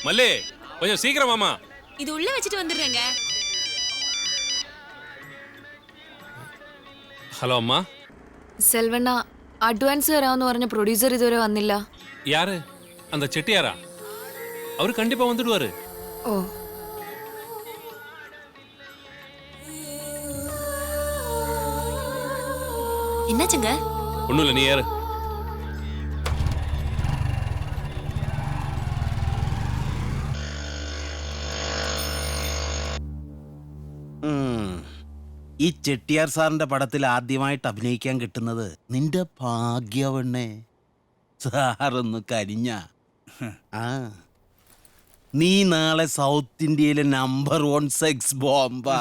மல்லே கொஞ்சம் சீக்கிரம் வாமா. இது உள்ள வச்சிட்டு வந்துடுறேங்க. ഹലോ അമ്മ. സെൽവണ്ണ അഡ്വാൻസ് തരാമെന്ന് പറഞ്ഞ പ്രൊഡ്യൂസർ ഇതുവരെ വന്നില്ല. யாரு? அந்த செட்டியாரா? அவரு கண்டிப்பா வந்துடுவாரு. ഓ என்னாச்சுங்க? ஒண்ணும் இல்ல, நீ யாரு? ഈ ചെട്ടിയാർ സാറിന്റെ പടത്തിൽ ആദ്യമായിട്ട് അഭിനയിക്കാൻ കിട്ടുന്നത് നിന്റെ ഭാഗ്യവണ്ണേ. സാറൊന്ന് കരിഞ്ഞ ആ നീ നാളെ സൗത്ത് ഇന്ത്യയിലെ നമ്പർ 1 സെക്സ് ബോംബാ.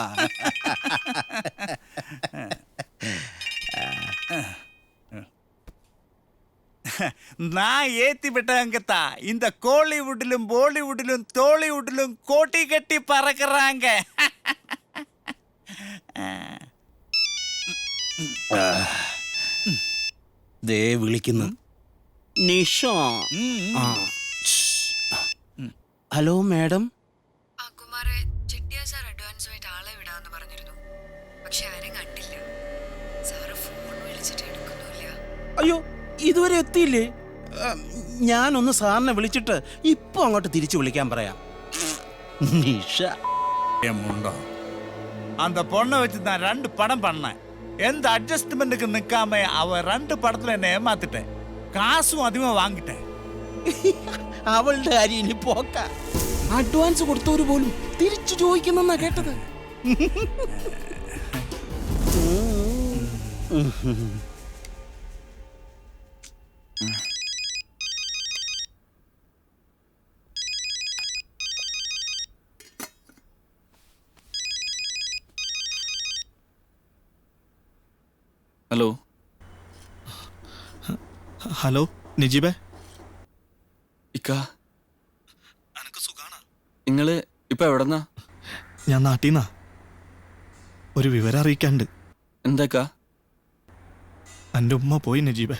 நான் ஏத்தி விட்டங்கத்தா. இந்த கோலிவுட்டிலும் பாலிவுட்டிலும் டோலிவுட்டிலும் கோட்டி கட்டி பறக்குறாங்க. ദേ വിളിക്കുന്നു നിഷ. Hello madam. കുമാരെ ചെട്ടിയാർ സാർ അഡ്വാൻസുമായിട്ട് ആളെ വിടാന്ന് പറഞ്ഞിരുന്നു. പക്ഷെ ആരും കണ്ടില്ല. സാറ് ഫോൺ വിളിച്ചിട്ട് എടുക്കുന്നില്ല. അയ്യോ ഇതുവരെ എത്തിയില്ലേ? ഞാനൊന്ന് സാറിനെ വിളിച്ചിട്ട് ഇപ്പൊ അങ്ങോട്ട് തിരിച്ചു വിളിക്കാൻ പറയാം. നിഷ முண்டோ அந்த பொண்ணை வச்சு நான் 2 படம் பண்ணேன். எந்த அட்ஜஸ்ட்மெண்ட்டுக்கு நிற்காம அவ 2 படத்துல என்ன ஏமாத்திட்டேன். காசும் அதிகமாக வாங்கிட்டேன். അവളുടെ കാര്യം ഇനി പോക്ക. അഡ്വാൻസ് കൊടുത്തവര് പോലും തിരിച്ചു ചോദിക്കുന്നെന്നാ കേട്ടത്. ഹലോ ഹലോ നിജീബേ, ഇക്ക നിങ്ങള് ഇപ്പൊ എവിടെന്നാ? ഞാൻ നാട്ടിൽ നിന്നാ. ഒരു വിവരം അറിയിക്കാണ്ട്. എന്താക്കാ? എൻ്റെ ഉമ്മ പോയി നജീബേ.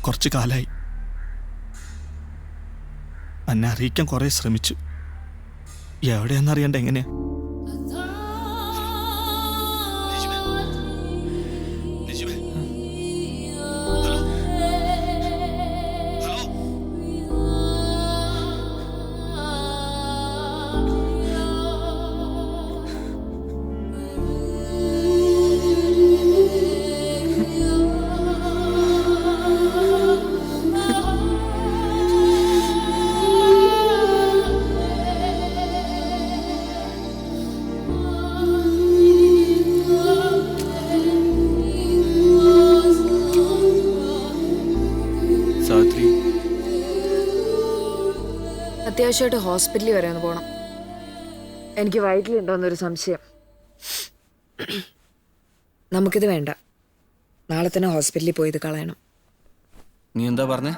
കുറച്ച് കാലായി. എന്നെ അറിയിക്കാൻ കുറേ ശ്രമിച്ചു. എവിടെയാണെന്നറിയണ്ട എങ്ങനെയാ. അത്യാവശ്യമായിട്ട് ഹോസ്പിറ്റലിൽ വരെ ഒന്ന് പോകണം. എനിക്ക് വയറ്റിലുണ്ടോന്നൊരു സംശയം. നമുക്കിത് വേണ്ട. നാളെ തന്നെ ഹോസ്പിറ്റലിൽ പോയി ഇത് കളയണം. നീ എന്താ പറഞ്ഞേ?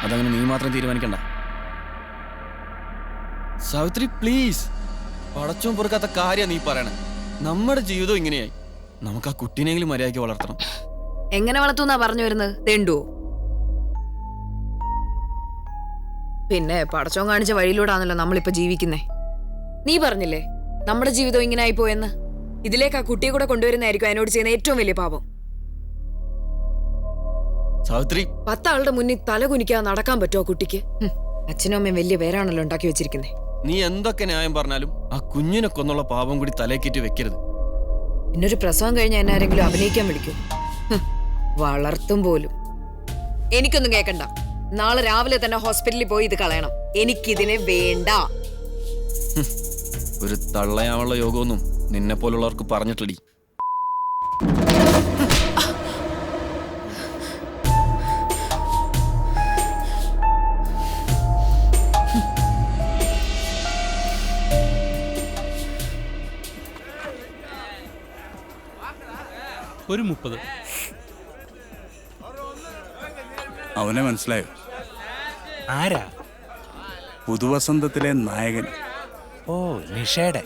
അതങ്ങനെ നീ മാത്രം തീരുമാനിക്കണ്ട സാവിത്രി, പ്ലീസ്. പടച്ചോൻ പൊറുക്കാത്ത കാര്യ നീ പറയണേ. നമ്മുടെ ജീവിതം ഇങ്ങനെയായി. നമുക്ക് ആ കുട്ടീനെങ്കിലും മര്യാദയ്ക്ക് വളർത്തണം. എങ്ങനെ വളർത്തുന്നാ പറഞ്ഞു വരുന്നത്? തെണ്ടുവോ? പിന്നെ പടച്ചോൻ കാണിച്ച വഴിയിലൂടാണല്ലോ നമ്മളിപ്പോ ജീവിക്കുന്നേ. നീ പറഞ്ഞില്ലേ നമ്മുടെ ജീവിതം ഇങ്ങനെ ആയി പോയെന്ന്. ഇതിലേക്ക് ആ കുട്ടിയെ കൂടെ കൊണ്ടുവരുന്നതായിരിക്കും അതിനോട് ചെയ്യുന്ന ഏറ്റവും വലിയ പാപം. സാവിത്രി, 10 ആളുടെ മുന്നിൽ തല കുനിക്കാതെ നടക്കാൻ പറ്റുമോ കുട്ടിക്ക്? അച്ഛനും അമ്മയും വലിയ പേരാണല്ലോ ഉണ്ടാക്കി വെച്ചിരിക്കുന്നേ. നീ എന്തൊക്കെ ന്യായം പറഞ്ഞാലും ആ കുഞ്ഞിനെ കൊന്നുള്ള പാപം കൂടി തലേക്കേറ്റി വെക്കരുത്. പിന്നൊരു പ്രസവം കഴിഞ്ഞ എന്നെ ആരെങ്കിലും അഭിനയിക്കാൻ വിളിക്കും? വളർത്തും പോലും. എനിക്കൊന്നും കേൾക്കണ്ട. നാളെ രാവിലെ തന്നെ ഹോസ്പിറ്റലിൽ പോയി ഇത് കളയണം. എനിക്കിതിനെ വേണ്ട. ഒരു തള്ളയാവുള്ള യോഗമൊന്നും നിന്നെ പോലുള്ളവർക്ക് പറഞ്ഞിട്ടില്ല. ഒരു 30. അവനെ മനസ്സിലായോ? ആരാ? പുതുവസന്തത്തിലെ നായകൻ. ഓ, നിഷയുടെ.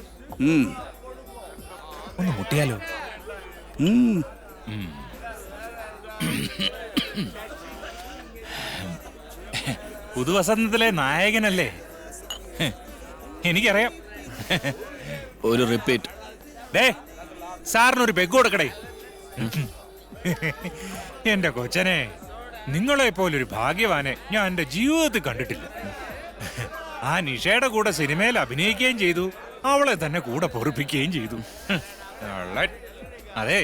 ഒന്ന് മുട്ടിയാലോ? പുതുവസന്തത്തിലെ നായകനല്ലേ? എനിക്കറിയാം. ഒരു റിപ്പീറ്റ്. ഡേ, സാറിനൊരു പെഗ് കൊടുക്കടേ. എന്റെ കൊച്ചനെ, നിങ്ങളെ പോലൊരു ഭാഗ്യവാനെ ഞാൻ എന്റെ ജീവിതത്തിൽ കണ്ടിട്ടില്ല. ആ നിഷയുടെ കൂടെ സിനിമയിൽ അഭിനയിക്കുകയും ചെയ്തു, അവളെ തന്നെ കൂടെ പൊറിപ്പിക്കുകയും ചെയ്തു. അതെ,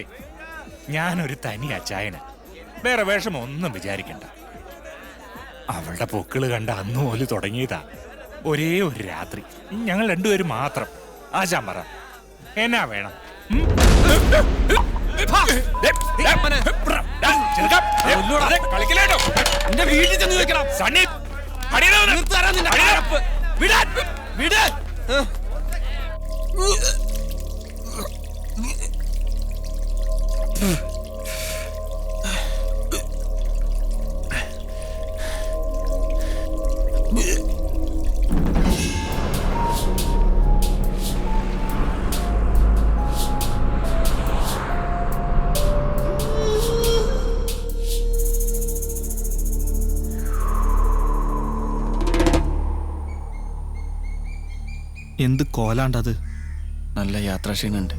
ഞാനൊരു തനി അച്ചായന, വേറെ വേഷമൊന്നും വിചാരിക്കണ്ട. അവളുടെ പൊക്കിള് കണ്ട അന്ന് പോലും തുടങ്ങിയതാ. ഒരേ ഒരു രാത്രി ഞങ്ങൾ രണ്ടുപേരും മാത്രം. ആശാൻ പറ, എന്നാ വേണം? എന്ത് കോലാണ്ടത്? നല്ല യാത്രാക്ഷീണുണ്ട്.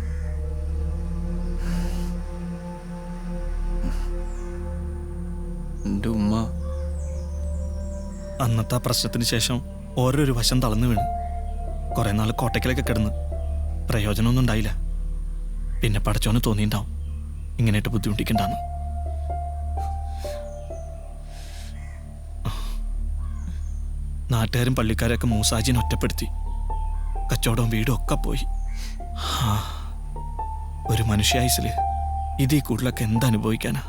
എൻ്റെ ഉമ്മ അന്നത്തെ ആ പ്രശ്നത്തിന് ശേഷം ഓരോരു വശം തളർന്നു വീണ് കുറെ നാൾ കോട്ടയ്ക്കലൊക്കെ കിടന്ന് പ്രയോജനമൊന്നും ഉണ്ടായില്ല. പിന്നെ പടച്ചോന് തോന്നിയിട്ടുണ്ടാവും ഇങ്ങനെയായിട്ട് ബുദ്ധിമുട്ടിക്കണ്ടെന്ന്. നാട്ടുകാരും പള്ളിക്കാരൊക്കെ മൂസാജിനെ ഒറ്റപ്പെടുത്തി. കച്ചവടവും വീടും ഒക്കെ പോയി. ഒരു മനുഷ്യായുസില് ഇതീ കൂടുതലൊക്കെ എന്തനുഭവിക്കാനാ?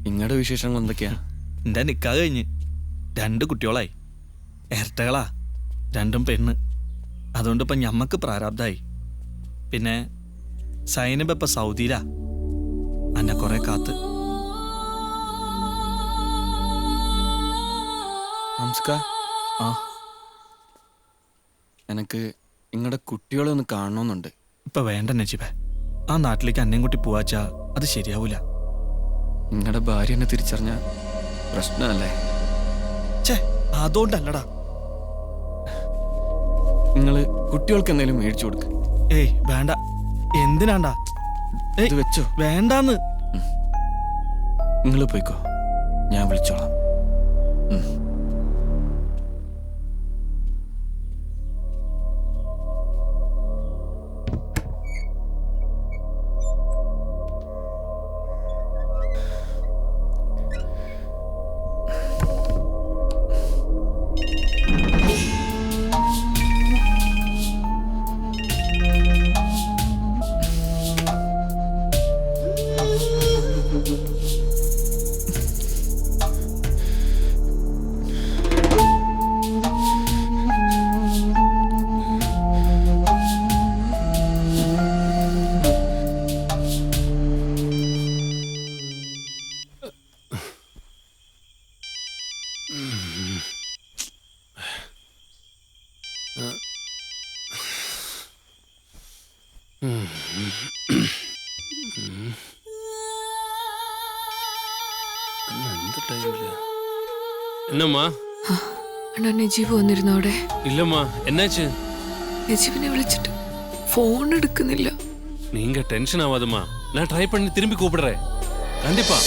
നിങ്ങളുടെ വിശേഷങ്ങൾ എന്തൊക്കെയാ? എൻ്റെ നിക്കാഹ് കഴിഞ്ഞ് 2 കുട്ടികളായി. ഇരട്ടകളാ, 2 പെണ്ണ്. അതുകൊണ്ട് ഇപ്പം ഞമ്മക്ക് പ്രാരാബ്ദമായി. പിന്നെ സൈനബ് ഇപ്പം സൗദിയിലാ. അന്നെ കുറെ കാത്ത്. നമസ്കാർ. ആ, എനിക്ക് നിങ്ങളുടെ കുട്ടികളെ ഒന്ന് കാണണമെന്നുണ്ട്. ഇപ്പം വേണ്ട നജീബേ. ആ നാട്ടിലേക്ക് അന്നേം കുട്ടി പോവാച്ചാ അത് ശരിയാവൂല. നിങ്ങളുടെ ഭാര്യ എന്നെ തിരിച്ചറിഞ്ഞ പ്രശ്നമല്ലേ? ഛേ, അതുകൊണ്ടല്ലടാ. നിങ്ങൾ കുട്ടികൾക്ക് എന്തെങ്കിലും മേടിച്ചു കൊടുക്ക്. ഏയ് വേണ്ട. എന്തിനാണ്ടാ? ഇത് വെച്ചോ. വേണ്ടാന്ന്. നിങ്ങൾ പോയിക്കോ, ഞാൻ വിളിച്ചോളാം. എന്നമ്മാ? അണ്ണാ, നജീബ് വന്നിരുന്നു അവിടെ? ഇല്ലമ്മാ, എന്നാச்சு? നജീബിനെ വിളിച്ചിട്ട് ഫോൺ എടുക്കുന്നില്ല. நீங்க டென்ஷன் ஆகாதம்மா, நான் ட்ரை பண்ணி திரும்பி கூப்பிடுறேன் கண்டிப்பா.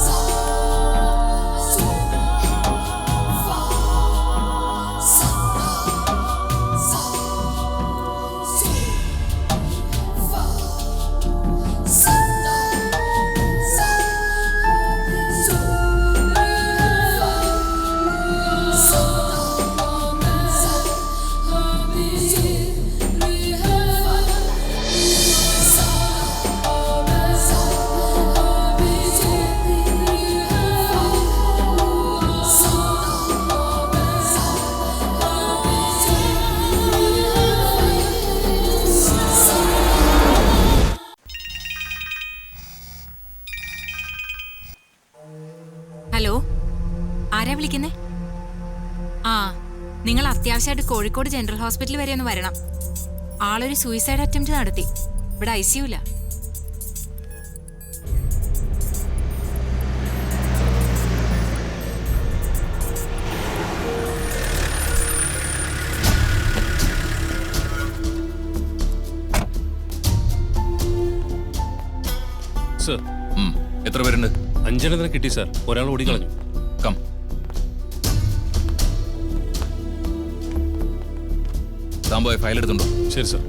So അത്യാവശ്യമായിട്ട് കോഴിക്കോട് ജനറൽ ഹോസ്പിറ്റൽ വരെ ഒന്ന് വരണം. ആളൊരു സൂയിസൈഡ് അറ്റംപ്റ്റ് നടത്തി. ഇവിടെ ICU-ല. സർ, എത്ര പേരുണ്ട്? 5 എണ്ണത്തിനെ കിട്ടി സാർ. ഒരാൾ ഓടിക്കളഞ്ഞു. കം. താമ്പോയ ഫയൽ എടുത്തുണ്ടോ? ശരി സാർ.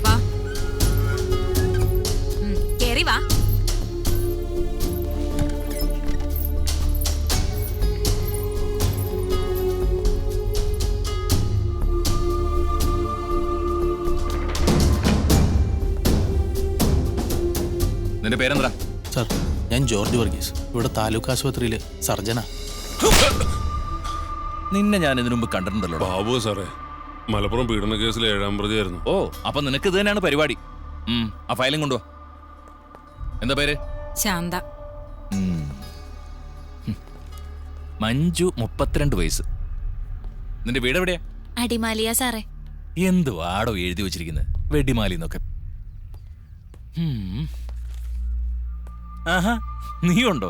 വാ. കേറി വാ. നിന്റെ പേരെന്താ? സാർ, ഞാൻ ജോർജ് വർഗീസ്, ഇവിടെ താലൂക്ക് ആശുപത്രിയിലെ സർജനാ. നിന്നെ ഞാൻ ഇതിനു മുമ്പ് കണ്ടിട്ടുണ്ടല്ലോ. ബാബു സാറേ, മലപ്പുറം പീഡന കേസിലെ 7ാം പ്രതിയായിരുന്നു. ഓ, അപ്പൊ നിനക്ക് ഇത് തന്നെയാണ് പരിപാടി. ആ ഫയലും കൊണ്ടുവാ. എന്താ പേര്? ശാന്ത. മഞ്ജു, 32 വയസ്സ്. നിന്റെ വീട് എവിടെയാ? അടിമാലിയ സാറേ. എന്ത് വാടോ എഴുതി വെച്ചിരിക്കുന്നത്? വെടിമാലിന്നൊക്കെ. ആഹാ, നീയുണ്ടോ?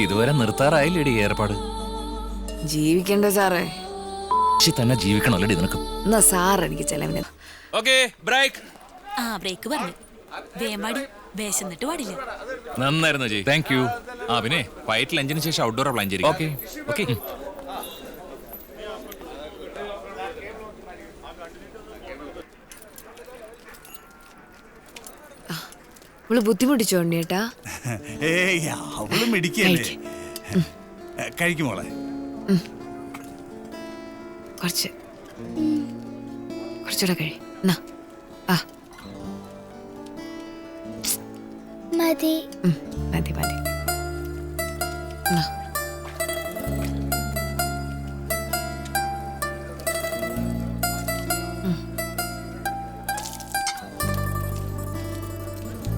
ഇതുവരെ നിർത്താറായില്ലേടി ഏർപ്പാട്? ജീവിക്കണ്ടേ സാറേ? തന്നെ ജീവിക്കണമല്ലേടി നിനക്ക്? എന്നാ സാർ എനിക്ക് ചെലവിന്. Okay, break. ആ ബ്രേക്ക് പറഞ്ഞു. വേമാടി വേശന്നിട്ട് പാടില്ല. നന്നായിരുന്നു ജി. Thank you. ആ പിന്നെ ഫൈറ്റ് ലഞ്ചിന് ശേഷം ഔട്ട്ഡോർ പ്ലാൻ ചെയ്യും. Okay okay. അവള് ബുദ്ധിമുട്ടിച്ചോ ഉണ്ണിയേട്ടാ? ഏയ്, അവള് മിടിക്കല്ലേ. കഴിക്കുമോളെ? കുറച്ചുകൂടെ കഴി. മതി മതി മതി.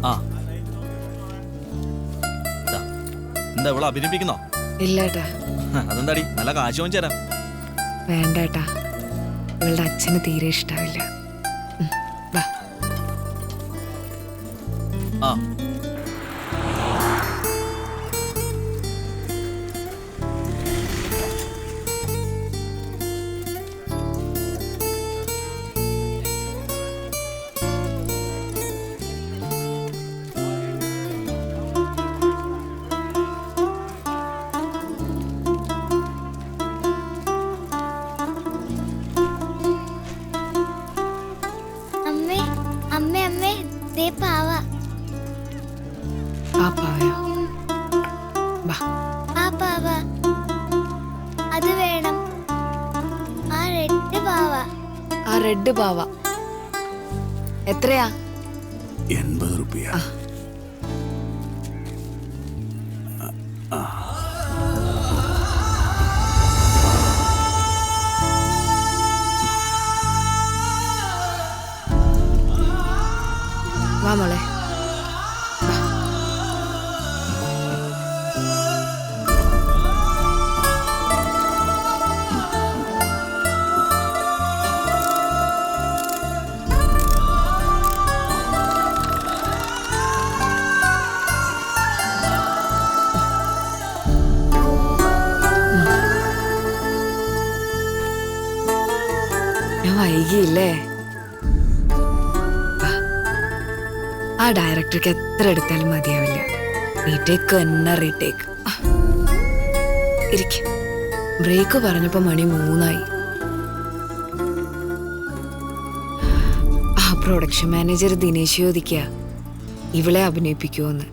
ആ, എന്താ ഇവിടെ അഭിനയിപ്പിക്കുന്നോ? ഇല്ലേട്ടാ. അതെന്താടി, നല്ല കാശ് വാങ്ങിച്ചു തരാം. വേണ്ടേട്ടാ, ഇവളുടെ അച്ഛന് തീരെ ഇഷ്ടാവില്ല. ആ, അത് വേണം. ആ റെഡ് പാവ. ആ റെഡ് പാവ എത്രയാ? 80 രൂപ. വാ മോളെ. ഞാൻ വൈകിയില്ലേ? ആ ഡയറക്ടർക്ക് എത്ര എടുത്താലും മതിയാവില്ല. റീടേക്ക് തന്നെ റീടേക്ക്. ഇരിക്കും. ബ്രേക്ക് പറഞ്ഞപ്പോ മണി 3 ആ പ്രൊഡക്ഷൻ മാനേജർ ദിനേശ് ചോദിക്കുക ഇവളെ അഭിനയിപ്പിക്കുമോന്ന്.